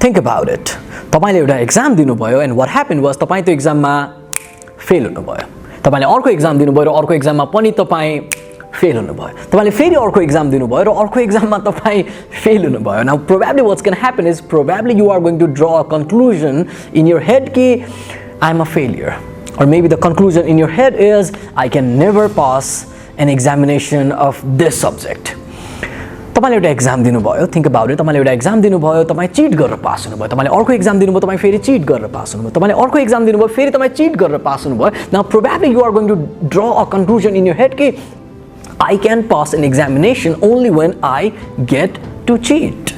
Think about it. तपाईले एउटा exam दिनुभयो and what happened was तपाई त्यो एक्जाममा फेल हुनुभयो. तपाईले अर्को एक्जाम दिनुभयो र अर्को एक्जाममा पनि तपाई फेल हुनुभयो. तपाईले फेरि अर्को एक्जाम दिनुभयो र अर्को एक्जाममा तपाई फेल हुनुभयो. Now probably what's going to happen is probably you are going to draw a conclusion in your head कि I'm a failure. Or maybe the conclusion in your head is I can never pass an examination of this subject. तपाईले एउटा exam दिनुभयो, think about it. तपाईले एउटा exam दिनुभयो, तपाई cheat गरेर pass हुनुभयो. तपाईले अर्को एक्जाम दिनुभयो, तपाई फेरि चीट गरेर पास हुनुभयो. तपाईले अर्को एक्जाम दिनुभयो, फेरि तपाई चीट गरेर पास हुनुभयो. Now probably you are going to draw a conclusion in your head कि I can pass an examination only when I get to cheat.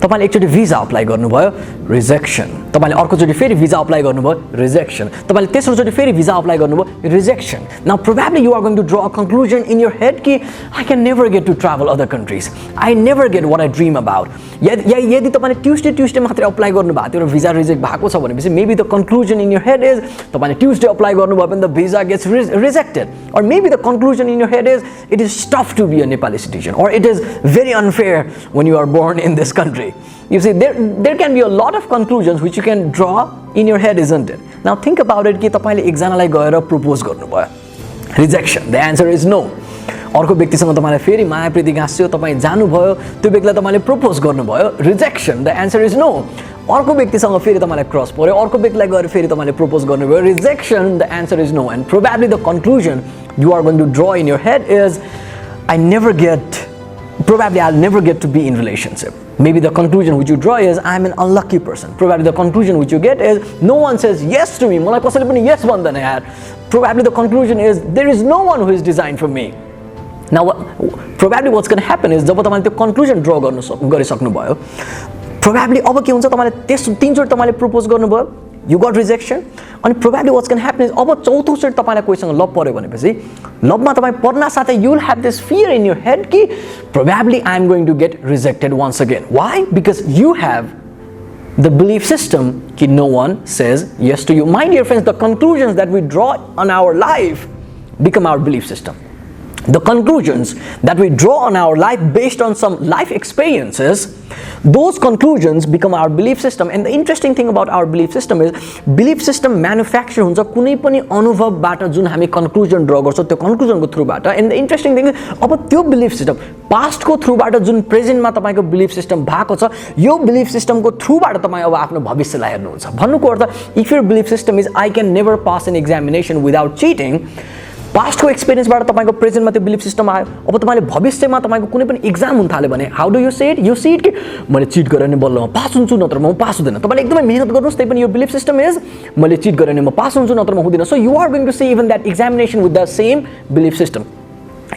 तपाईले एकचोटी भिजा अप्लाई गर्नुभयो, रिजेक्सन. तपाईले अर्कोचोटी फेरि भिजा अप्लाई गर्नुभयो, रिजेक्सन. तपाईले तेस्रोचोटी फेरि भिजा अप्लाई गर्नुभयो, rejection. Now probably you are going to draw a conclusion in your head कि I can never get to travel other countries. I never get what I dream about. यदि तपाईले Tuesday मात्रै apply गर्नुभएको थियो र visa reject भएको छ भनेपछि maybe the conclusion in your head is तपाईले ट्युसडे अप्लाई गर्नुभयो भने the visa gets rejected. Or maybe the conclusion in your head is it is tough to be a Nepali citizen, or it is very unfair when you are born in this country. You see, there can be a lot of conclusions which you can draw in your head, isn't it? Now think about it कि तपाईले एकजनालाई गएर propose गर्नुभयो, rejection. The answer is no. अर्को व्यक्तिसँग तपाईलाई फेरि माया प्रीति गाँस्यो, तपाई जानुभयो, त्यो व्यक्तिलाई तपाईले प्रपोज गर्नुभयो, rejection. The answer is no. अर्को व्यक्तिसँग फेरि तपाईलाई क्रस पर्यो, अर्को व्यक्तिलाई गएर फेरि तपाईले प्रपोज गर्नुभयो, rejection. The answer is no. And probably the conclusion you are going to draw in your head is probably I'll never get to be in relationship. Maybe the conclusion which you draw is I'm an unlucky person. Probably the conclusion which you get is no one says yes to me. मलाई कसैले पनि yes भन्दैन यार. Probably the conclusion is there is no one who is designed for me. Now probably what's going to happen is जब तपाईले त्यो conclusion draw गरिसक्नु भयो, probably अब के हुन्छ, तपाईले तीनचोटि तपाईले प्रपोज गर्नुभयो, you got rejection, and probably what's going to happen is अब चौथोचोटि तपाईलाई कोहीसँग लभ पर्यो भनेपछि लभमा तपाई पर्न साथै you will have this fear in your head कि probably I am going to get rejected once again. Why? Because you have the belief system कि no one says yes to you. My dear friends, the conclusions that we draw on our life become our belief system. The conclusions that we draw on our life based on some life experiences, those conclusions become our belief system. And the interesting thing about our belief system is belief system manufacture हुन्छ कुनै पनि अनुभवबाट जुन हामी conclusion draw गर्छौं त्यो conclusion को थ्रुबाट. And the interesting thing is अब त्यो belief system past को थ्रुबाट जुन present मा तपाईको belief system भएको छ, यो belief system को थ्रुबाट तपाई अब आफ्नो भविष्यलाई हेर्नुहुन्छ. भन्नुको अर्थ if your belief system is I can never pass an examination without cheating, past को एक्सपिरियन्सबाट तपाईको प्रेजेन्टमा त्यो बिलिफ सिस्टम आयो. अब तपाईले भविष्यमा तपाईको कुनै पनि एक्जाम हुन थाल्यो भने how do you say it? You see it कि मैले चिट गरेर नि बल्ल म पास हुन्छु नत्र म पास हुँदैन. तपाईले एकदमै मेहनत गर्नुस्, त्यही पनि यो बिलिफ सिस्टम इज मैले चिट गरेर नि म पास हुन्छु नत्र म हुँदिन. So you are going to see even that examination with the same belief system.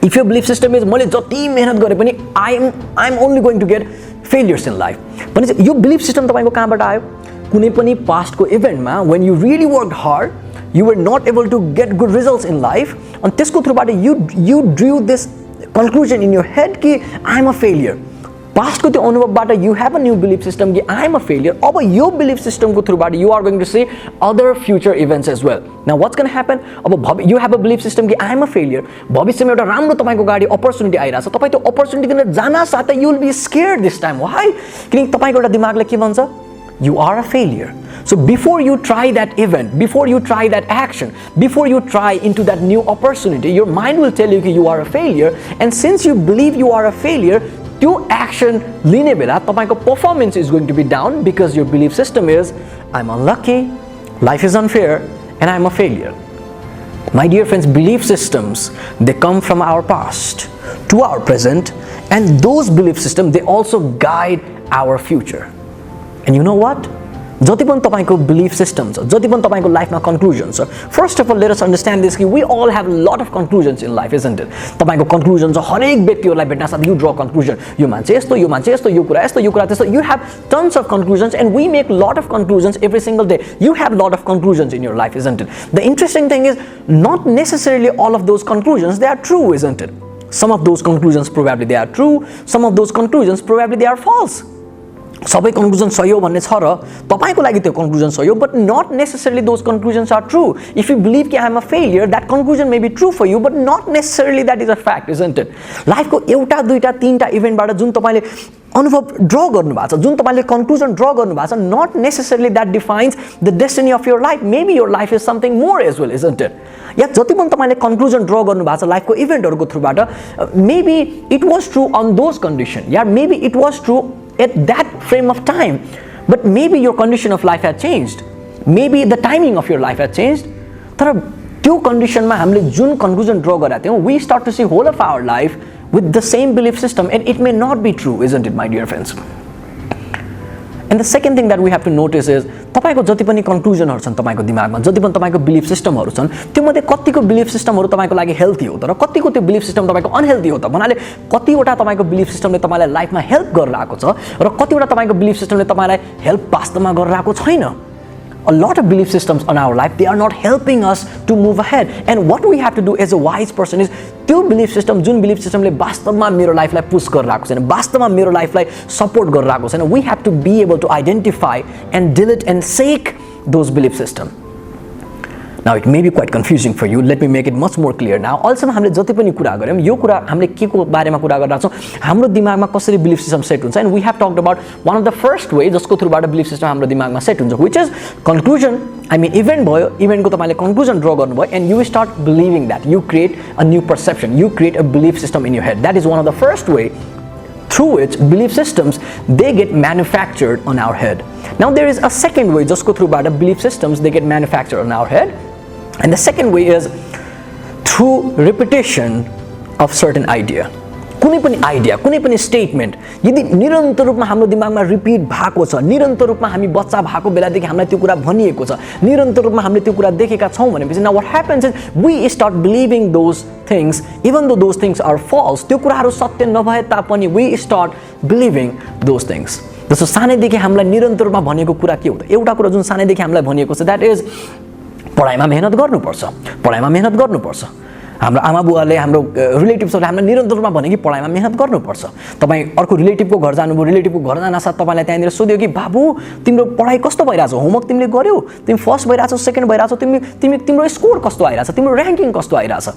If your belief system is मैले जति मेहनत गरे पनि I am only going to get failures in life भने यो बिलिफ सिस्टम तपाईको कहाँबाट आयो? कुनै पनि पास्टको इभेन्टमा when you really worked hard, you were not able to get good results in life, and त्यसको थ्रुबाट you drew this conclusion in your head कि I am a failure. Past को त्यो अनुभवबाट you have a new belief system कि I am a failure. अब यो belief system को थ्रुबाट you are going to see other future events as well. Now what's going to happen? अब you have a belief system कि I am a failure. भविष्यमा एउटा राम्रो तपाईको गाडी अपर्च्युनिटी आइराछ, तपाई त्यो अपर्च्युनिटी दिन जान साथै you will be scared this time. Why? किनकि तपाईको एउटा दिमागले के भन्छ? You are a failure. So before you try that event, before you try that action, before you try into that new opportunity, your mind will tell you that you are a failure. And since you believe you are a failure, त्यो action लिने बेला तपाईको performance is going to be down because your belief system is I'm unlucky, life is unfair, and I'm a failure. My dear friends, belief systems, they come from our past to our present, and those belief systems, they also guide our future. And you know what? जति पनि तपाईको belief system छ, जति पनि तपाईको लाइफमा conclusions छ, first of all let us understand this कि we all have a lot of conclusions in life, isn't it? तपाईको conclusion छ, हरेक व्यक्तिहरुलाई भेट्न साथ you draw conclusion. यो मान्छे यस्तो, यो मान्छे यस्तो, यो कुरा यस्तो, यो कुरा त्यस्तो. You have tons of conclusions, and we make lot of conclusions every single day. You have lot of conclusions in your life, isn't it? The interesting thing is not necessarily all of those conclusions they are true, isn't it? Some of those conclusions probably they are true, some of those conclusions probably they are false. सबै conclusion सही हो भन्ने छ र तपाईको लागि त्यो conclusion सही हो but not necessarily those conclusions are true if you believe कि I am a failure that conclusion may be true for you but not necessarily that is a fact isn't it लाइफको एउटा दुईटा तीनटा इभेन्टबाट जुन तपाईले अनुभव ड्र गर्नुभएको छ जुन तपाईले कन्क्लुजन ड्र गर्नुभएको छ not necessarily that defines the destiny of your life maybe your life is something more as well isn't it yeah जति पनि तपाईले कन्क्लुजन ड्र गर्नुभएको छ लाइफको इभेन्टहरूको थ्रुबाट maybe it was true on those condition या maybe it was true at that frame of time but maybe your condition of life had changed maybe the timing of your life had changed तर त्यो कन्डिसनमा हामीले जुन conclusion draw गरेका थियौं we start to see whole of our life with the same belief system and it may not be true isn't it my dear friends and the second thing that we have to notice is तपाईको जति पनि कन्क्लुजनहरु छन् तपाईको दिमागमा जति पनि तपाईको belief सिस्टमहरु छन् त्यो मध्ये कतिको बिलिफ सिस्टमहरु तपाईको लागि हेल्दी हो तर कतिको त्यो बिलिफ सिस्टम तपाईको अनहेल्दी हो त भन्नाले कतिवटा तपाईको बिलिफ सिस्टमले तपाईलाई लाइफमा हेल्प गरिरहेको छ र कतिवटा तपाईको बिलिफ सिस्टमले तपाईलाई हेल्प वास्तवमा गरिरहेको छैन a lot of belief systems on our life they are not helping us to move ahead and what we have to do as a wise person is त्यो belief system जुन belief system ले वास्तवमा मेरो लाइफलाई push गरिरहेको छैन वास्तवमा मेरो लाइफलाई support गरिरहेको छैन we have to be able to identify and delete and shake those belief system now it may be quite confusing for you let me make it much more clear now also हामीले जति पनि कुरा गर्यौं यो कुरा हामीले के को बारेमा कुरा गरिरहेछौं हाम्रो दिमागमा कसरी बिलिफ सिस्टम सेट हुन्छ and we have talked about one of the first way जसको थ्रुबाट बिलिफ सिस्टम हाम्रो दिमागमा सेट हुन्छ which is conclusion I mean event भयो event को तपाईले conclusion draw गर्नुभयो and you start believing that you create a new perception you create a belief system in your head that is one of the first way through which belief systems they get manufactured on our head now there is a second way जसको थ्रुबाट belief systems they get manufactured on our head and the second way is through repetition of certain idea कुनै पनि idea कुनै पनि statement यदि निरन्तर रूपमा हाम्रो दिमागमा रिपिट भएको छ निरन्तर रूपमा हामी बच्चा भएको बेलादेखि हामीलाई त्यो कुरा भनिएको छ निरन्तर रूपमा हामीले त्यो कुरा देखेका छौं भनेपछि now what happens is we start believing those things even though those things are false त्यो कुराहरु सत्य नभए तापनि we start believing those things जस्तो सानैदेखि हामीलाई निरन्तर रूपमा भनेको कुरा के हो त एउटा कुरा जुन सानैदेखि हामीलाई भनिएको छ that is पढाइमा मेहनत गर्नुपर्छ पढाइमा मेहनत गर्नुपर्छ हाम्रो आमा बुवाले हाम्रो रिलेटिभ्सहरुले हामीलाई निरन्तर रूपमा भने कि पढाइमा मेहनत गर्नुपर्छ तपाई अर्को रिलेटिभको घर जानुभयो रिलेटिभको घर जानसाथ तपाईलाई त्यहाँनिर सोध्यो कि बाबु तिम्रो पढाइ कस्तो भइराछ होमवर्क तिमीले गर्यौ तिमी फर्स्ट भइराछौ सेकेन्ड भइराछौ तिम्रो स्कोर कस्तो आइराछ तिम्रो र्यांकिङ कस्तो आइराछ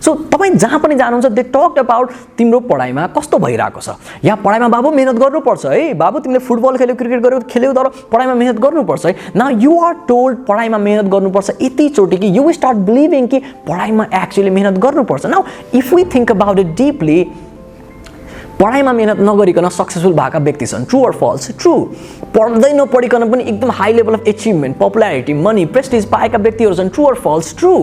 सो तपाई जहाँ पनि जानुहुन्छ दे टक्ड अबाउट तिम्रो पढाइमा कस्तो भइराको छ या पढाइमा बाबु मेहनत गर्नुपर्छ है बाबु तिमीले फुटबल खेल्यौ क्रिकेट खेल्यौ तर पढाइमा मेहनत गर्नुपर्छ है नाउ यु आर टोल्ड पढाइमा मेहनत गर्नुपर्छ यति चोटी कि यु स्टार्ट बिलिभिङ कि पढाइमा एक्चुअली मेहनत गर्नुपर्छ now if we think about it deeply पढाइमा मेहनत नगरिकन सक्सेसफुल भएका व्यक्ति छन् ट्रू अर फल्स ट्रू पढ्दै नपढिकन पनि एकदम high level of achievement popularity money prestige पाएका व्यक्तिहरु छन् true or false true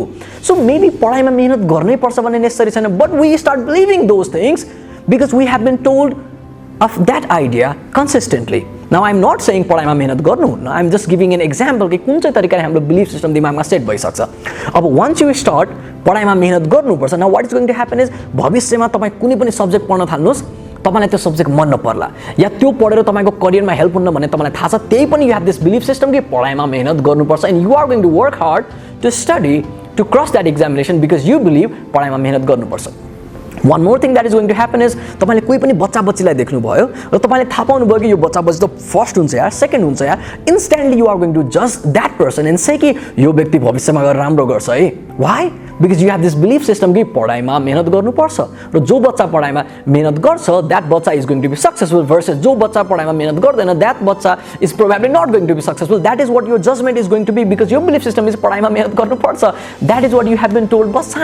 so maybe पढाइमा मेहनत गर्नै पर्छ भन्ने नेसेसरी छैन but we start believing those things because we have been told of that idea consistently now I'm not saying पढाइमा मेहनत गर्नु हुन्न I'm just giving an example कि कुन चाहिँ तरिकाले हाम्रो बिलिफ सिस्टम दिमागमा सेट भइसक्छ अब once you start पढाइमा मेहनत गर्नुपर्छ now what is going to happen is भविष्यमा तपाई कुनै पनि सब्जेक्ट पढ्न थाल्नुस् तपाईलाई त्यो सब्जेक्ट मन नपर्ला या त्यो पढेर तपाईको करियरमा हेल्प हुन्न भन्ने तपाईलाई थाहा छ त्यही पनि you have this belief system कि पढाइमा मेहनत गर्नुपर्छ and you are going to work hard to study to cross that examination because you believe पढाइमा मेहनत गर्नुपर्छ one more thing that is going to happen is तपाईले कुनै पनि बच्चा बच्चीलाई देख्नु भयो र तपाईले थाहा पाउनु भयो कि यो बच्चा बच्ची त फर्स्ट हुन्छ यार सेकेन्ड हुन्छ यार instantly you are going to judge that person and say कि यो व्यक्ति भविष्यमा गएर राम्रो गर्छ है why because you have this belief system कि पढाइमा मेहनत गर्नुपर्छ र जो बच्चा पढाइमा मेहनत गर्छ that बच्चा is going to be successful versus जो बच्चा पढाइमा मेहनत गर्दैन that बच्चा is probably not going to be successful that is what your judgment is going to be because your belief system is पढाइमा मेहनत गर्नुपर्छ that is what you have been told बस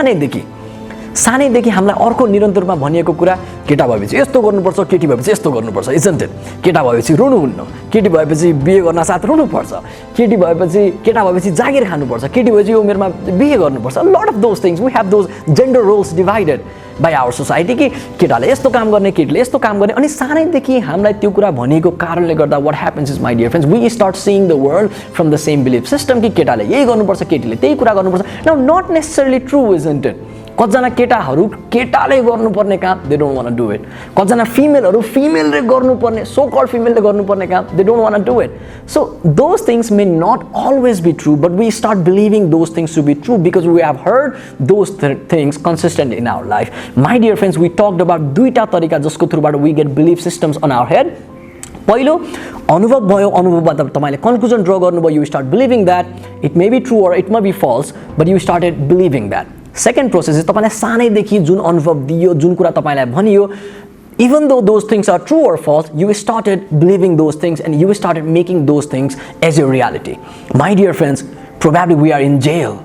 सानैदेखि हामीलाई अर्को निरन्तर रूपमा भनिएको कुरा केटा भएपछि यस्तो गर्नुपर्छ केटी भएपछि यस्तो गर्नुपर्छ isn't it केटा भएपछि रुनु हुन्न केटी भएपछि बिहे गर्न साथ रुनु पर्छ केटा भएपछि जागिर खानुपर्छ केटी भएपछि यो उमेरमा बिहे गर्नुपर्छ lot of those things we have those gender roles divided by our society कि केटाले यस्तो काम गर्ने केटीले यस्तो काम गर्ने अनि सानैदेखि हामीलाई त्यो कुरा भनिएको कारणले गर्दा what happens is my dear friends we start seeing the world from the same belief system कि केटाले यही गर्नुपर्छ केटीले त्यही कुरा गर्नुपर्छ now not necessarily true isn't it कतिजना केटाहरु केटाले गर्नुपर्ने काम they don't want to do it कतिजना फिमेलहरु फिमेलले गर्नुपर्ने so called फिमेलले गर्नुपर्ने काम they don't want to do it so those things may not always be true but we start believing those things to be true because we have heard those things consistently in our life my dear friends we talked about दुईटा तरिका जसको थ्रुबाट we get belief systems on our head पहिलो अनुभव भयो, अनुभवबाट तपाईले conclusion draw गर्नुभयो, you start believing that it may be true or it may be false, but you started believing that. Second process is तपाईलाई सानैदेखि जुन अनुभव दियो, जुन कुरा तपाईलाई भनियो, even though those things are true or false, you started believing those things and you started making those things as your reality. My dear friends, probably we are in jail.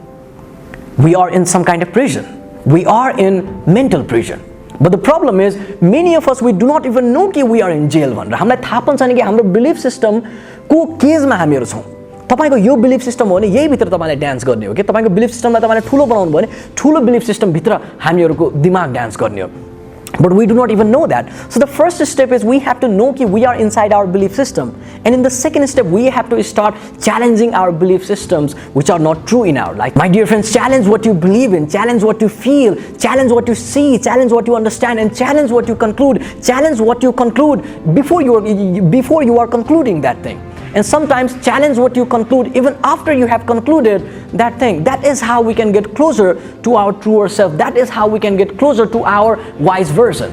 We are in some kind of prison. We are in mental prison. But the problem is, many of us, we do not even know कि we are in jail भनेर. हामीलाई थाहा पनि छैन कि हाम्रो belief system को केजमा हामीहरू छौँ. तपाईको यो बिलिफ सिस्टम हो भने यही भित्र तपाईले डान्स गर्ने हो कि तपाईको बिलिफ सिस्टमलाई तपाईले ठुलो बनाउनु भयो भने ठुलो बिलिफ सिस्टम भित्र हामीहरूको दिमाग डान्स गर्ने हो. But we do not even know that. So the first step is we have to know that we are inside our belief system. And in the second step, we have to start challenging our belief systems which are not true in our life. My dear friends, challenge what you believe in, challenge what you feel, challenge what you see, challenge what you understand, and challenge what you conclude. Challenge what you conclude before you are concluding that thing. And sometimes challenge what you conclude even after you have concluded that thing. That is how we can get closer to our truer self. That is how we can get closer to our wise version.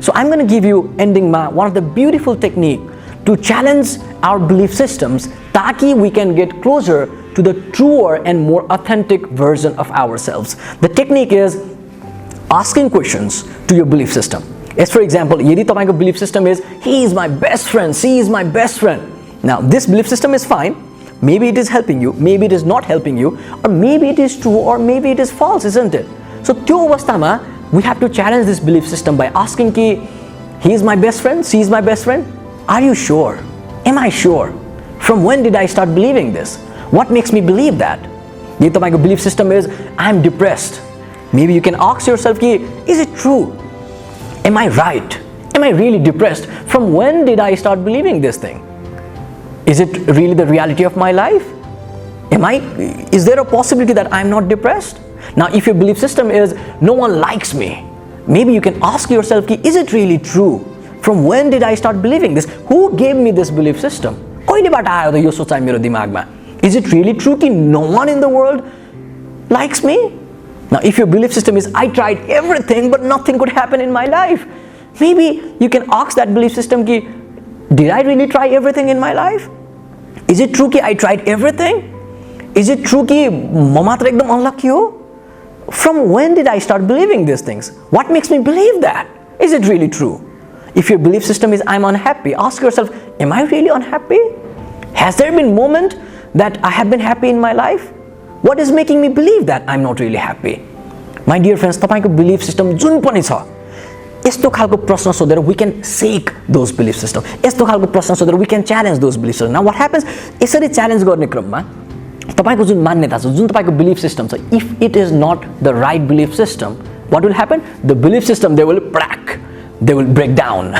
So I'm going to give you ending one of the beautiful technique to challenge our belief systems taki we can get closer to the truer and more authentic version of ourselves. The technique is asking questions to your belief system. As for example, yadi tapaiko belief system is he is my best friend, she is my best friend. Now this belief system is fine. Maybe it is helping you, maybe it is not helping you, or maybe it is true or maybe it is false, isn't it? So त्यो अवस्थामा we have to challenge this belief system by asking कि he is my best friend, she is my best friend. Are you sure? Am I sure? From when did I start believing this? What makes me believe that? ये तपाईको belief system is I am depressed. Maybe you can ask yourself कि is it true? Am I right? Am I really depressed? From when did I start believing this thing? Is it really the reality of my life? Is there a possibility that I'm not depressed? Now, if your belief system is no one likes me, maybe you can ask yourself, is it really true? From when did I start believing this? Who gave me this belief system? Is it really true that no one in the world likes me? Now, if your belief system is I tried everything but nothing could happen in my life, maybe you can ask that belief system, did I really try everything in my life? Is it true that I tried everything? Is it true that म मात्र एकदम unlucky हो? From when did I start believing these things? What makes me believe that? Is it really true? If your belief system is I'm unhappy, ask yourself, am I really unhappy? Has there been a moment that I have been happy in my life? What is making me believe that I'm not really happy? My dear friends, तपाईको belief system जुन पनि छ, यस्तो खालको प्रश्न सोधेर we can shake those belief system. यस्तो खालको प्रश्न सोधेर we can challenge those belief systems. Now what happens? यसरी challenge गर्ने क्रममा तपाईको जुन मान्यता छ, जुन तपाईको belief system छ, if it is not the right belief system, what will happen? The belief system they will break down,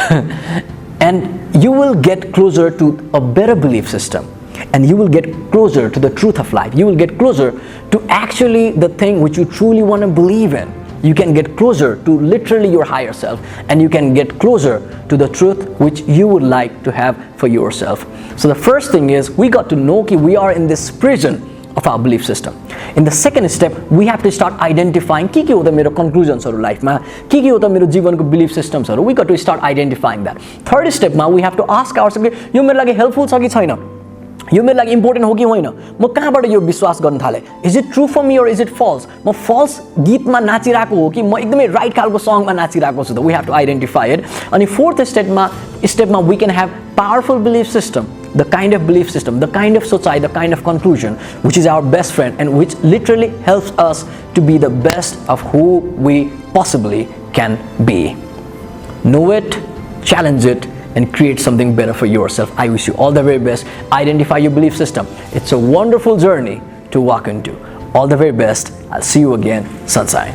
and you will get closer to a better belief system, and you will get closer to the truth of life. You will get closer to actually the thing which you truly want to believe in. You can get closer to literally your higher self, and you can get closer to the truth which you would like to have for yourself. So the first thing is we got to know that we are in this prison of our belief system. In the second step, we have to start identifying के हो त मेरो conclusions हरु life मा, के हो त मेरो जीवनको belief systems हरु. We got to start identifying that. Third step मा we have to ask ourselves यो मेरो लागि helpful छ कि छैन? यो मेरो लागि इम्पोर्टेन्ट हो कि होइन? म कहाँबाट यो विश्वास गर्न थाले? Is it true for me or is it false? म false गीतमा नाचिरहेको हो कि म एकदमै right खालको songमा नाचिरहेको छु त? We have to identify it. अनि fourth stepमा we can have powerful belief system, the kind of belief system, the kind of sochai, the kind of conclusion which is our best friend and which literally helps us to be the best of who we possibly can be. Know it, challenge it, and create something better for yourself. I wish you all the very best. Identify your belief system. It's a wonderful journey to walk into. All the very best. I'll see you again. Sunshine.